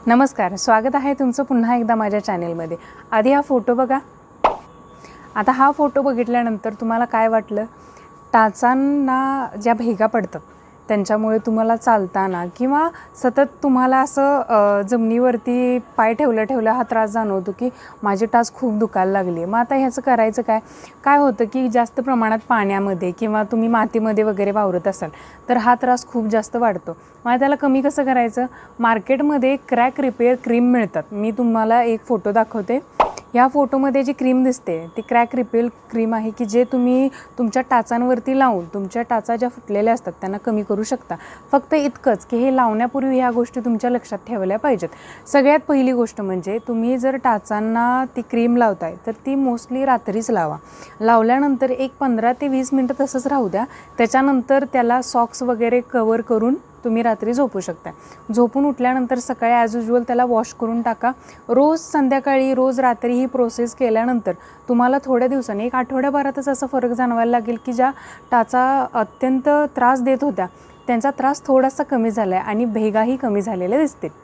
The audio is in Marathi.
नमस्कार, स्वागत आहे तुमचं पुन्हा एकदा माझ्या चॅनेलमध्ये। आधी हा फोटो बघा। आता हा फोटो बघितल्यानंतर तुम्हाला काय वाटलं? टाचांना ज्या भेगा पडतात त्यांच्यामुळे तुम्हाला चालताना किंवा सतत तुम्हाला असं जमिनीवरती पाय ठेवल्या हा त्रास जाणवतो की माझी टाच खूप दुखायला लागली। मग आता ह्याचं करायचं काय? काय होतं की जास्त प्रमाणात पाण्यामध्ये किंवा तुम्ही मातीमध्ये वगैरे वावरत असाल तर हा त्रास खूप जास्त वाढतो। मग त्याला कमी कसं करायचं? मार्केटमध्ये क्रॅक रिपेअर क्रीम मिळतात। मी तुम्हाला एक फोटो दाखवते। या फोटोमध्ये जी क्रीम दिसते ती क्रॅक रिपेल क्रीम आहे की जे तुम्ही तुमच्या टाचांवरती लावून तुमच्या टाचा ज्या फुटलेल्या असतात त्यांना कमी करू शकता। फक्त इतकंच की हे लावण्यापूर्वी ह्या गोष्टी तुमच्या लक्षात ठेवल्या पाहिजेत। सगळ्यात पहिली गोष्ट म्हणजे तुम्ही जर टाचांना ती क्रीम लावताय तर ती मोस्टली रात्रीच लावा। लावल्यानंतर एक 15 ते 20 मिनिटं तसंच राहू द्या। त्याच्यानंतर त्याला सॉक्स वगैरे कवर करून तुम्ही रात्री झोपू शकता। झोपून उठल्यानंतर सकाळी ॲज युजुअल त्याला वॉश करून टाका। रोज संध्याकाळी रोज रात्री ही प्रोसेस केल्यानंतर तुम्हाला थोड्या दिवसांनी एक आठवड्याभरातच असा फरक जाणवायला लागेल की ज्या टाचा अत्यंत त्रास देत होत्या त्यांचा त्रास थोडासा कमी झाला आहे आणि भेगाही कमी झालेल्या दिसतील।